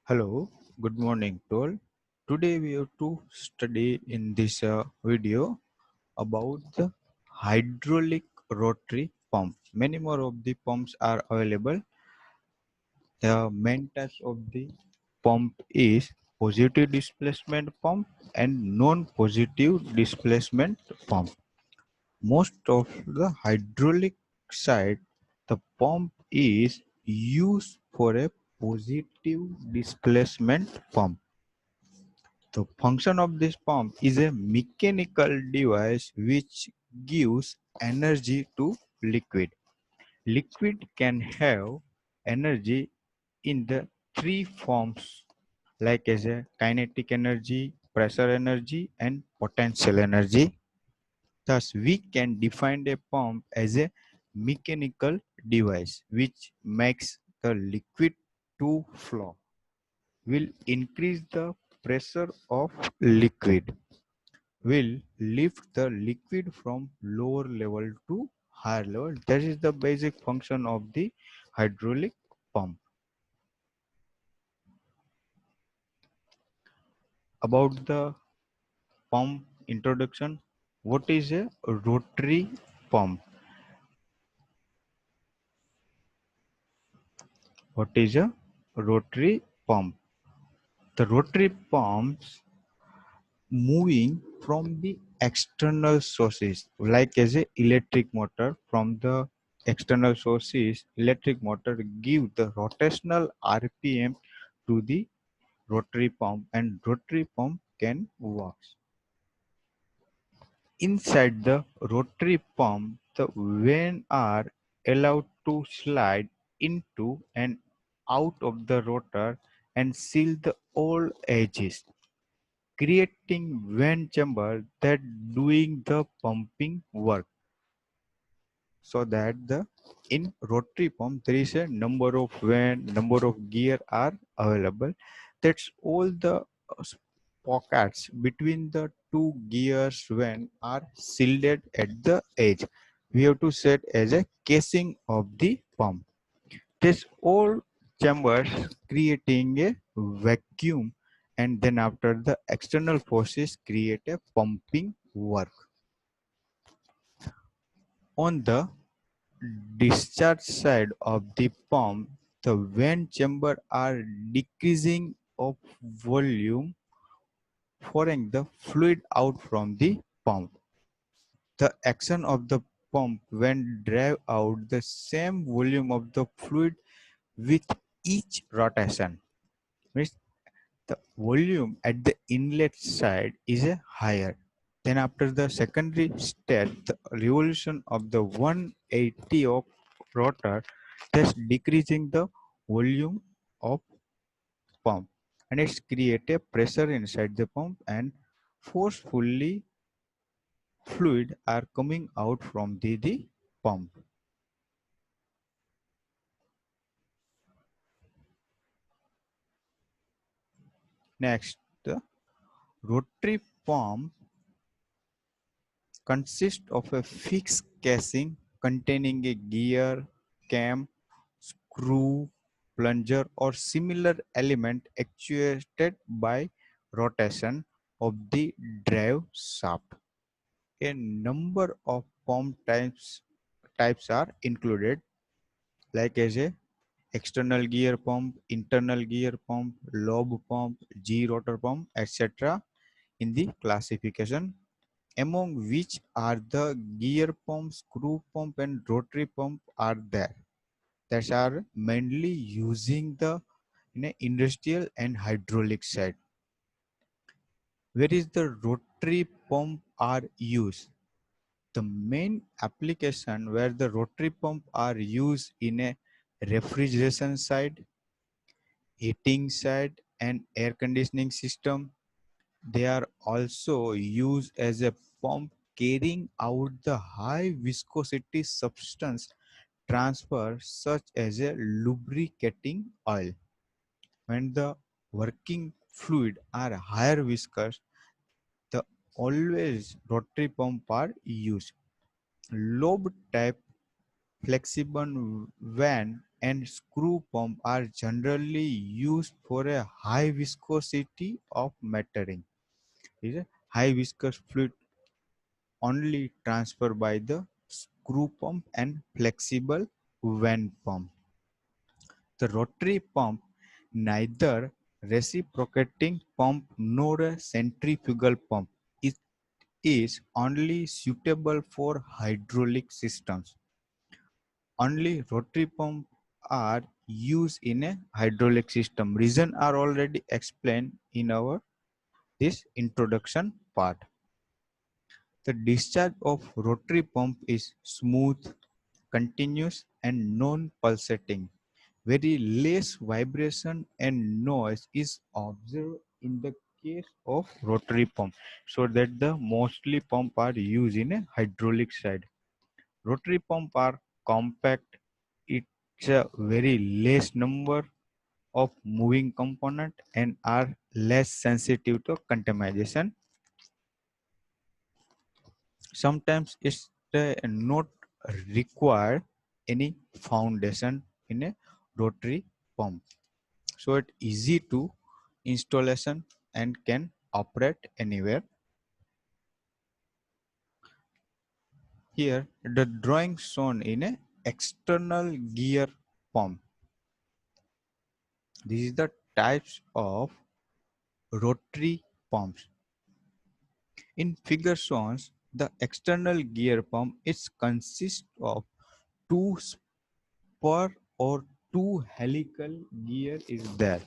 Hello, good morning to all. Today we have to study in this video about the hydraulic rotary pump. Many more of the pumps are available. The main types of the pump is positive displacement pump and non-positive displacement pump. Most of the hydraulic side, the pump is used for a positive displacement pump. The function of this pump is a mechanical device which gives energy to liquid. Liquid can have energy in the three forms like as a kinetic energy, pressure energy and potential energy. Thus, we can define a pump as a mechanical device which makes the liquid to flow, will increase the pressure of liquid, will lift the liquid from lower level to higher level. That is the basic function of the hydraulic pump. About the pump introduction, what is a rotary pump? What is a rotary pump? The rotary pumps moving from the external sources like as a electric motor. From the external sources, electric motor give the rotational rpm to the rotary pump and rotary pump can work. Inside the rotary pump, the vane are allowed to slide into and out of the rotor and seal the all edges, creating vane chamber that doing the pumping work. So that the in rotary pump there is a number of vane, number of gear are available. That's all the pockets between the two gears when are sealed at the edge. We have to set as a casing of the pump. This all chambers creating a vacuum, and then after the external forces create a pumping work. On the discharge side of the pump, the vane chamber are decreasing of volume, pouring the fluid out from the pump. The action of the pump when drive out the same volume of the fluid with each rotation. Means the volume at the inlet side is a higher. Then after the secondary step, the revolution of the 180 of rotor, thus decreasing the volume of pump, and it's create a pressure inside the pump and forcefully fluid are coming out from the pump. Next, the rotary pump consists of a fixed casing containing a gear, cam, screw, plunger or similar element actuated by rotation of the drive shaft. A number of pump types are included like as a external gear pump, internal gear pump, lobe pump, G rotor pump, etc. in the classification, among which are the gear pump, screw pump, and rotary pump are there. That are mainly using the in a industrial and hydraulic side. Where is the rotary pump are used? The main application where the rotary pump are used in a refrigeration side, heating side, and air conditioning system. They are also used as a pump carrying out the high viscosity substance transfer such as a lubricating oil. When the working fluid are higher viscous, the always rotary pump are used. Lobe type flexible vane and screw pump are generally used for a high viscosity of metering. Is a high viscous fluid only transferred by the screw pump and flexible vane pump. The rotary pump, neither reciprocating pump nor a centrifugal pump, it is only suitable for hydraulic systems. Only rotary pump are used in a hydraulic system. Reason are already explained in our this introduction part. The discharge of rotary pump is smooth, continuous and non-pulsating. Very less vibration and noise is observed in the case of rotary pump, so that the mostly pump are used in a hydraulic side. Rotary pump are compact. It's a very less number of moving component and are less sensitive to contamination. Sometimes it's not require any foundation in a rotary pump, so it's easy to installation and can operate anywhere. Here the drawing shown in a external gear pump. This is the types of rotary pumps. In figure shows the external gear pump, it consists of two spur or two helical gear is there,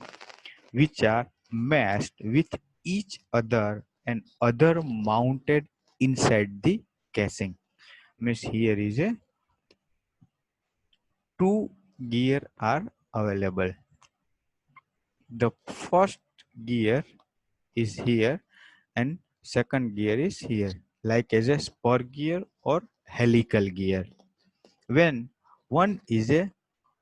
which are matched with each other and other mounted inside the casing. Means here is a two gear are available. The first gear is here and second gear is here, like as a spur gear or helical gear. When one is a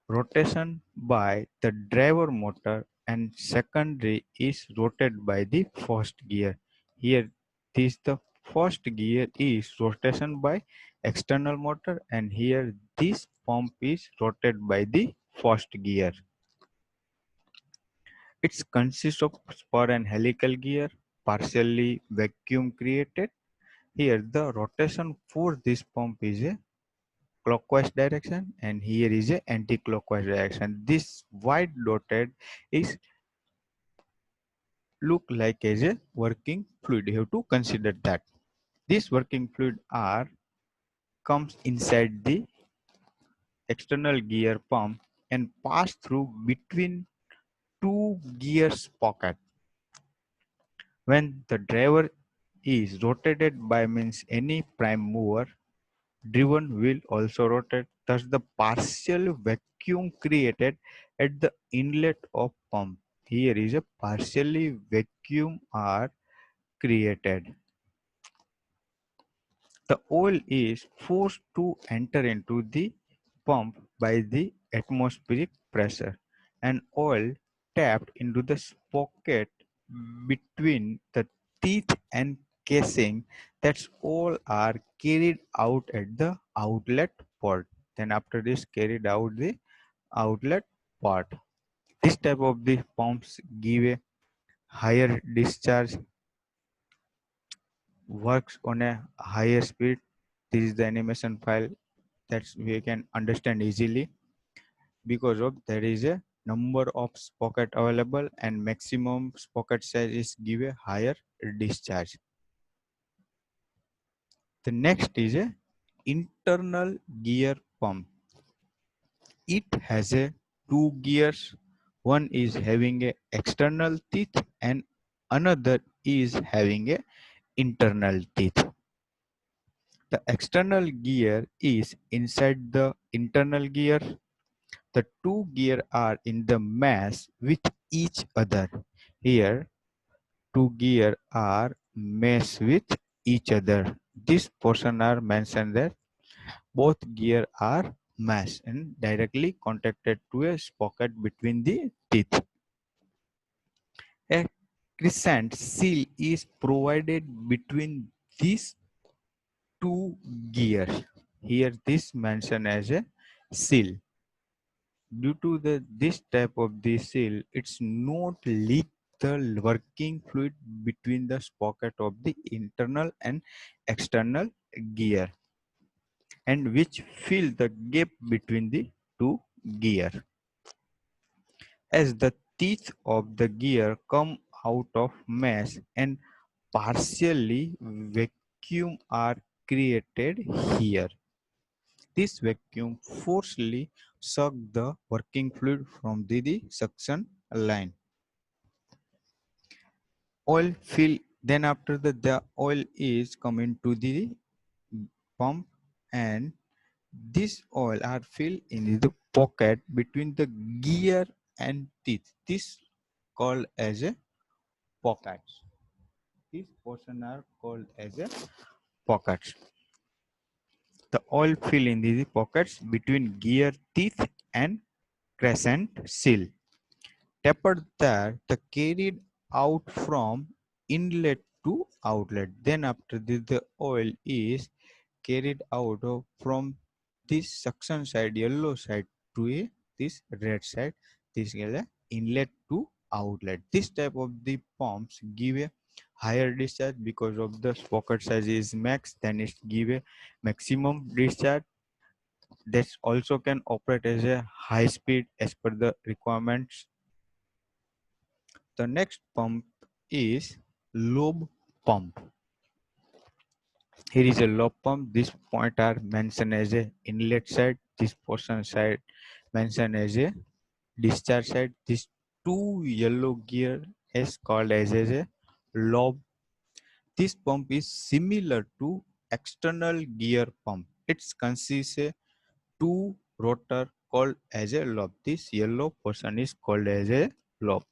rotation by the driver motor and secondary is rotated by the first gear. Here this the first gear is rotation by external motor and here this pump is rotated by the first gear. It consists of spur and helical gear, partially vacuum created. Here the rotation for this pump is a clockwise direction and here is a anti-clockwise direction. This white dotted is look like as a working fluid. You have to consider that. This working fluid R comes inside the external gear pump and pass through between two gears pocket. When the driver is rotated by means any prime mover, driven wheel also rotate. Thus, the partial vacuum created at the inlet of pump. Here is a partially vacuum are created. The oil is forced to enter into the pump by the atmospheric pressure and oil tapped into the sprocket between the teeth and casing. That's all are carried out at the outlet port. Then after this carried out the outlet part. This type of the pumps give a higher discharge, works on a higher speed. This is the animation file that we can understand easily because of there is a number of sprocket available and maximum sprocket size is give a higher discharge. The next is a internal gear pump. It has a two gears. One is having a external teeth and another is having a internal teeth. The external gear is inside the internal gear. The two gears are in the mass with each other. Here, two gears are mesh with each other. This portion are mentioned that both gears are mesh and directly contacted to a sprocket between the teeth. A crescent seal is provided between these two gears. Here, this mentioned as a seal. Due to this type of the seal, it's not leak the working fluid between the sprocket of the internal and external gear, and which fill the gap between the two gear. As the teeth of the gear come out of mesh and partially vacuum are created here. This vacuum forcefully suck the working fluid from the suction line. Oil fill, then after the oil is coming to the pump, and this oil are filled in the pocket between the gear and teeth. This called as a pockets. These portion are called as a pockets. The oil fill in the pockets between gear teeth and crescent seal. Tapered there, the carried out from inlet to outlet. Then after this, the oil is carried out from this suction side, yellow side to this red side. This is a inlet to outlet. This type of the pumps give a higher discharge because of the pocket size is max. Then it give a maximum discharge. That also can operate as a high speed as per the requirements. The next pump is lobe pump. Here is a lobe pump. This point are mentioned as a inlet side. This portion side mentioned as a discharge side. This two yellow gear is called as a lobe. This pump is similar to external gear pump. It consists of two rotor called as a lobe. This yellow portion is called as a lobe.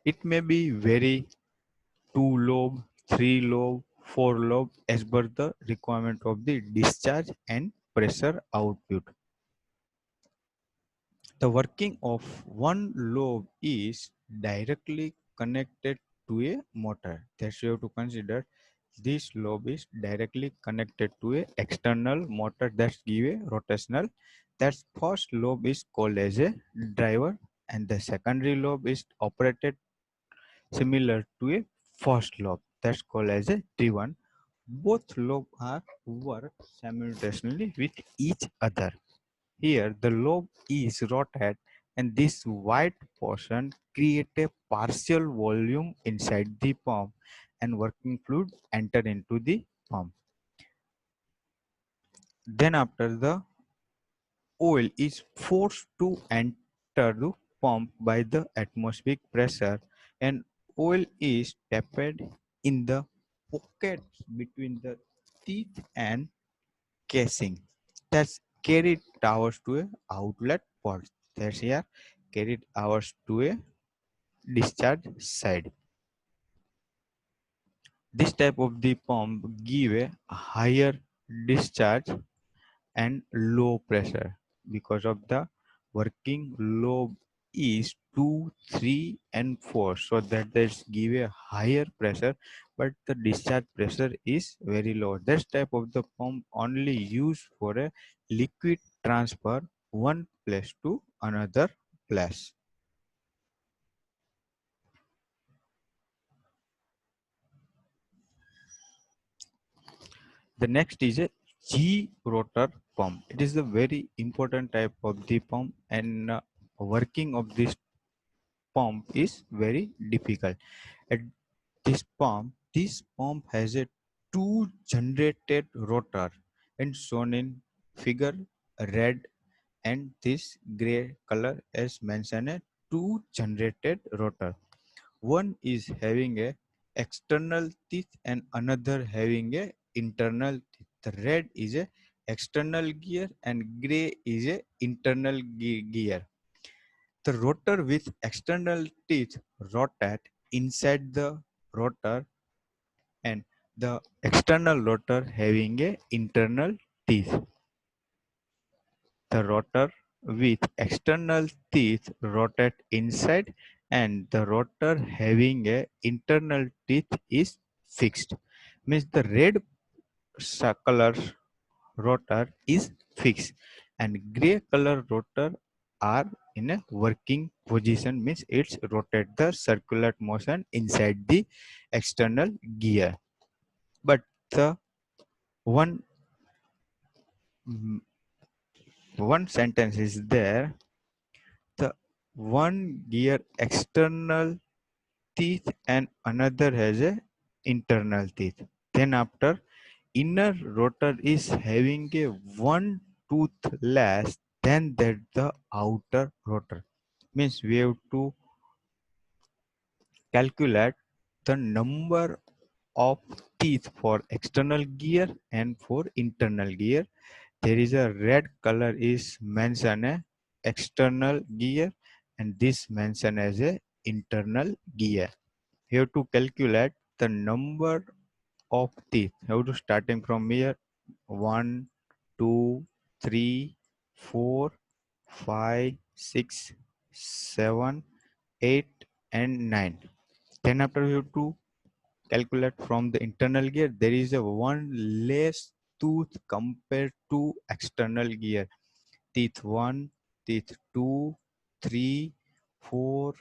It may be very two lobe, three lobe, four lobe as per the requirement of the discharge and pressure output. The working of one lobe is directly connected to a motor. That's you have to consider. This lobe is directly connected to a external motor that give a rotational. That first lobe is called as a driver, and the secondary lobe is operated similar to a first lobe. That's called as a driven. Both lobes are work simultaneously with each other. Here, the lobe is rotated, and this white portion creates a partial volume inside the pump, and working fluid enter into the pump. Then, after the oil is forced to enter the pump by the atmospheric pressure, and oil is tapped in the pockets between the teeth and casing. That's carried towards to a outlet port. That's here carried hours to a discharge side. This type of the pump give a higher discharge and low pressure because of the working lobe is 2, 3 and 4, so that this give a higher pressure, but the discharge pressure is very low. This type of the pump only used for a liquid transfer one place to another place. The next is a G rotor pump. It is a very important type of the pump, and working of this pump is very difficult. At this pump has a two generated rotor and shown in figure red and this gray color as mentioned a two generated rotor. One is having a external teeth and another having a internal teeth. The red is a external gear and gray is a internal gear. The rotor with external teeth rotate inside the rotor, and the external rotor having a internal teeth. The rotor with external teeth rotate inside, and the rotor having a internal teeth is fixed. Means the red color rotor is fixed, and gray color rotor are in a working position, means it's rotate the circular motion inside the external gear. But the one mm, one sentence is there, the one gear external teeth and another has a internal teeth. Then after, inner rotor is having a one tooth less than that the outer rotor, means we have to calculate the number of teeth for external gear and for internal gear. There is a red color is mentioned as external gear and this mentioned as a internal gear. You have to calculate the number of teeth. You have to starting from here: 1, 2, 3, 4, 5, 6, 7, 8, and 9. Then after you have to calculate from the internal gear. There is a one less tooth compared to external gear. Teeth 1, teeth 2, 3, 4,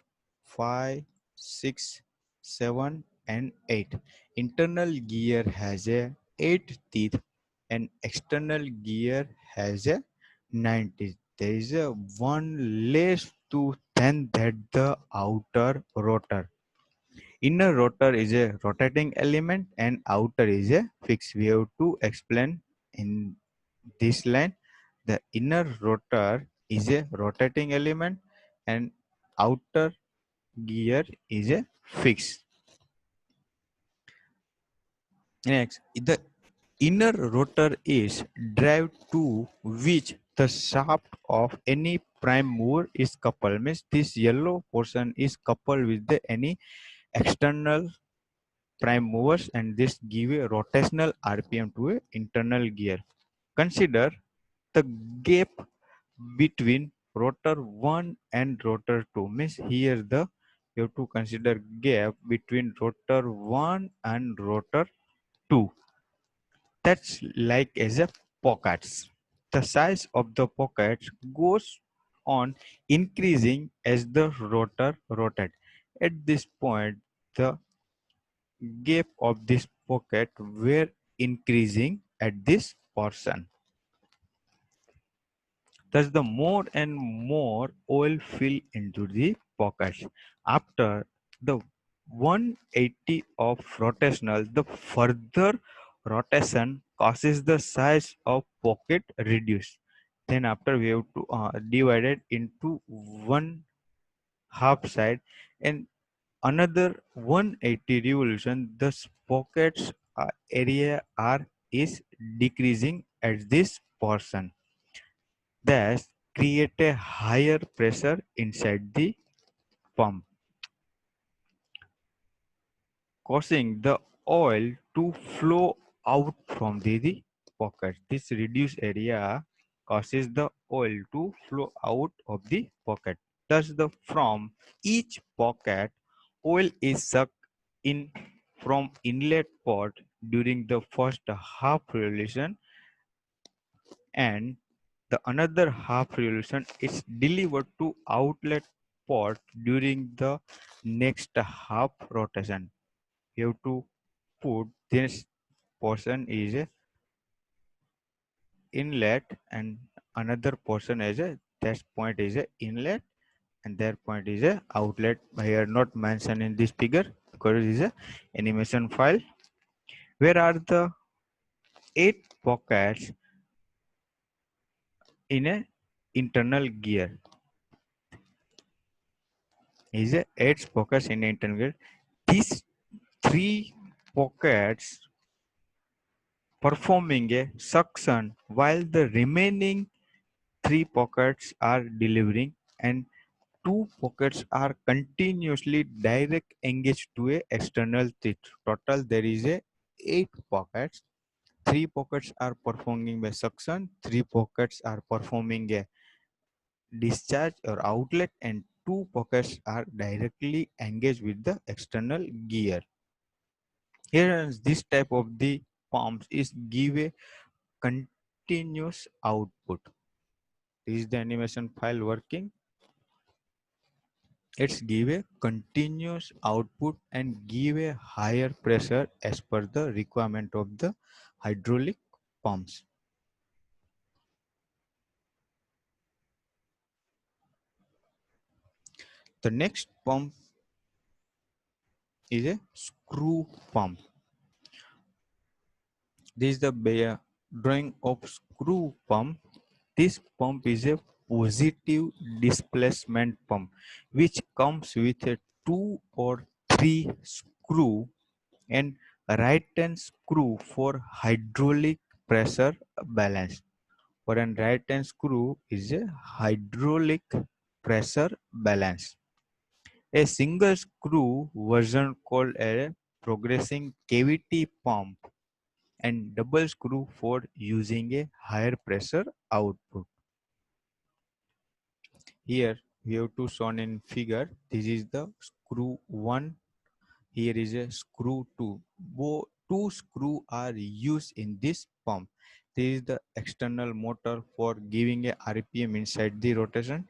5, 6, 7, and 8. Internal gear has a 8 teeth and external gear has a 9 teeth. There is a one less tooth than that the outer rotor. Inner rotor is a rotating element and outer is a fixed. We have to explain in this line. The inner rotor is a rotating element and outer gear is a fixed. Next, the inner rotor is drive to which the shaft of any prime mover is coupled. Means this yellow portion is coupled with the any external prime movers and this give a rotational RPM to a internal gear. Consider the gap between rotor 1 and rotor 2, means here the you have to consider gap between rotor 1 and rotor 2. That's like as a pockets. The size of the pockets goes on increasing as the rotor rotates. At this point, the gap of this pocket were increasing at this portion. Thus, the more and more oil fill into the pockets. After the 180 of rotational, the further rotation causes the size of pocket reduce. Then after we have to divide it into one half side and another 180 revolution, the pockets area R is decreasing at this portion. Thus, create a higher pressure inside the pump, causing the oil to flow out from the pocket. This reduced area causes the oil to flow out of the pocket. Thus, from each pocket, oil is sucked in from inlet port during the first half revolution and the another half revolution is delivered to outlet port during the next half rotation. You have to put this portion is a inlet and another portion is a that point is a inlet and that point is a outlet. Here not mentioned in this figure because it is a animation file. Where are the 8 pockets in a internal gear? Is a 8 pockets in internal gear. These 3 pockets performing a suction while the remaining 3 pockets are delivering and 2 pockets are continuously direct engaged to a external teeth. Total there is a 8 pockets. 3 pockets are performing a suction, 3 pockets are performing a discharge or outlet and 2 pockets are directly engaged with the external gear. Here this type of the pumps is give a continuous output. Is the animation file working? It's give a continuous output and give a higher pressure as per the requirement of the hydraulic pumps. The next pump is a screw pump. This is the drawing of screw pump. This pump is a positive displacement pump which comes with a 2 or 3 screw and right hand screw for hydraulic pressure balance. For an right hand screw is a hydraulic pressure balance. A single screw version called a progressing cavity pump and double screw for using a higher pressure output. Here we have two shown in figure. This is the screw 1. Here is a screw 2. Two screw are used in this pump. This is the external motor for giving a RPM inside the rotation.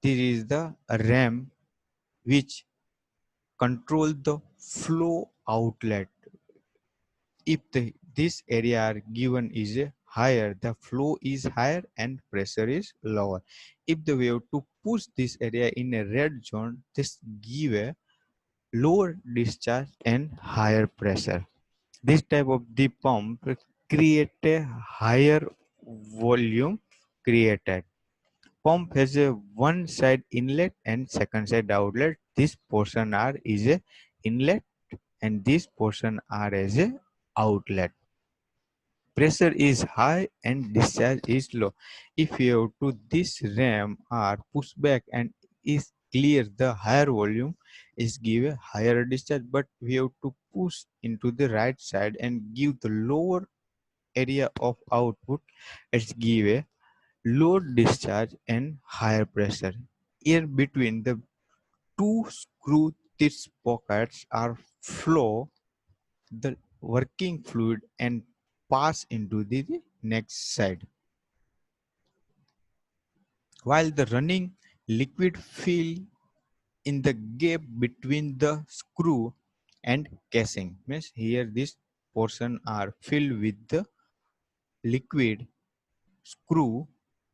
This is the ram which control the flow outlet. If this area are given is higher, the flow is higher and pressure is lower. If the we have to push this area in a red zone, this give a lower discharge and higher pressure. This type of the pump create a higher volume created. Pump has a one side inlet and second side outlet. This portion are is a inlet and this portion are as a outlet. Pressure is high and discharge is low. If you have to this ram are push back and is clear, the higher volume is give a higher discharge, but we have to push into the right side and give the lower area of output. It's give a low discharge and higher pressure. Here between the two screw tips pockets are flow the working fluid and pass into the next side. While the running liquid fill in the gap between the screw and casing. Means here this portion are filled with the liquid screw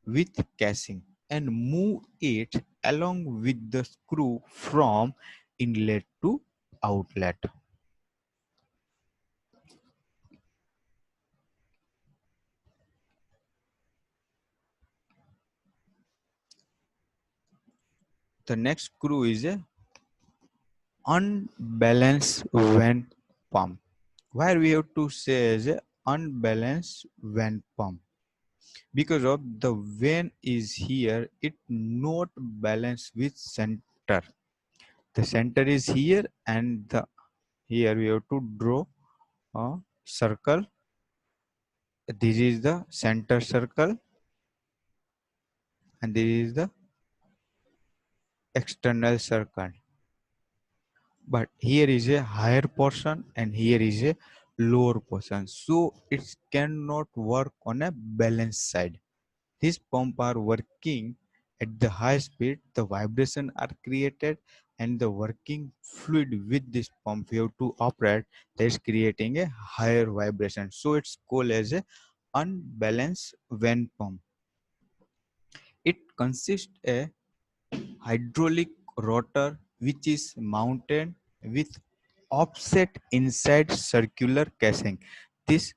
with casing and move it along with the screw from inlet to outlet. The next screw is a unbalanced vent pump. Where we have to say is a unbalanced vent pump because of the vane is here, it not balanced with center. The center is here and the here we have to draw a circle. This is the center circle and this is the external circle. But here is a higher portion and here is a lower portion, so it cannot work on a balanced side. These pump are working at the high speed, the vibration are created and the working fluid with this pump you have to operate, that is creating a higher vibration, so it's called as a unbalanced vane pump. It consists a hydraulic rotor which is mounted with offset inside circular casing. This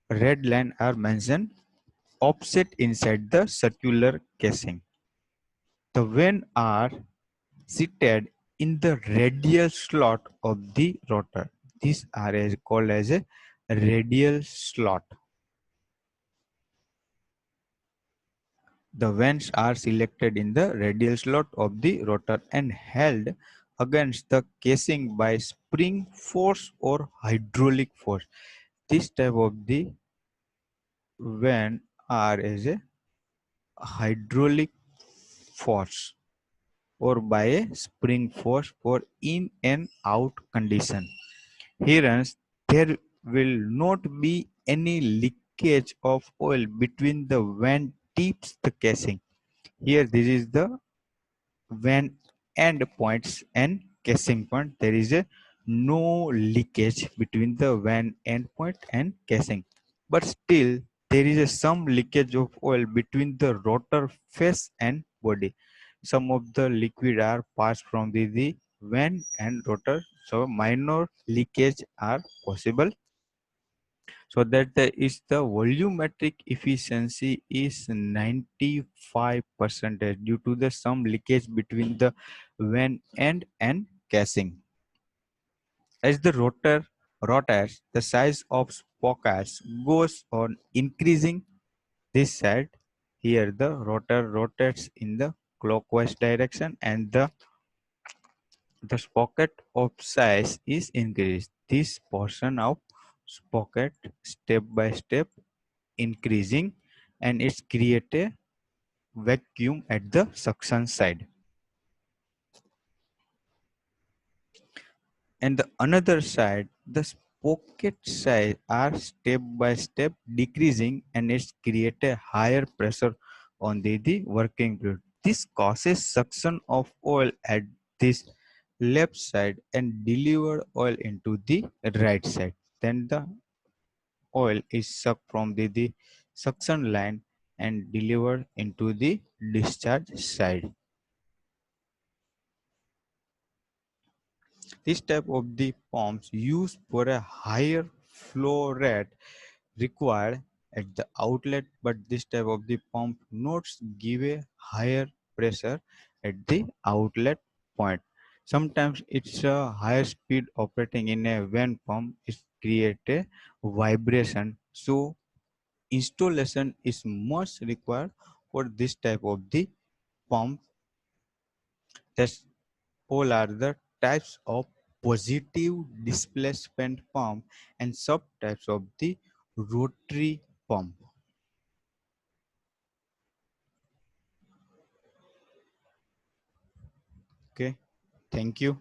red line are mentioned offset inside the circular casing. The vane are seated in the radial slot of the rotor. These are called as a radial slot. The vanes are selected in the radial slot of the rotor and held against the casing by spring force or hydraulic force. This type of the vane are as a hydraulic force or by a spring force for in and out condition. Hence, there will not be any leakage of oil between the vent tips the casing. Here, this is the when end points and casing point. There is a no leakage between the van end point and casing, but still there is a some leakage of oil between the rotor face and body. Some of the liquid are passed from the van and rotor, so minor leakage are possible. So that is the volumetric efficiency is 95% due to the some leakage between the van end and casing. As the rotor rotates, the size of sprockets goes on increasing. This side here the rotor rotates in the clockwise direction and the sprocket of size is increased. This portion of sprocket step by step increasing, and it's create a vacuum at the suction side. And the another side, the pocket size are step by step decreasing, and it's create a higher pressure on the working fluid. This causes suction of oil at this left side and deliver oil into the right side. Then the oil is sucked from the suction line and delivered into the discharge side. This type of the pumps used for a higher flow rate required at the outlet, but this type of the pump notes give a higher pressure at the outlet point. Sometimes it's a higher speed operating in a van pump is create a vibration. So installation is much required for this type of the pump. That's all are the types of positive displacement pump and subtypes of the rotary pump. Okay, thank you.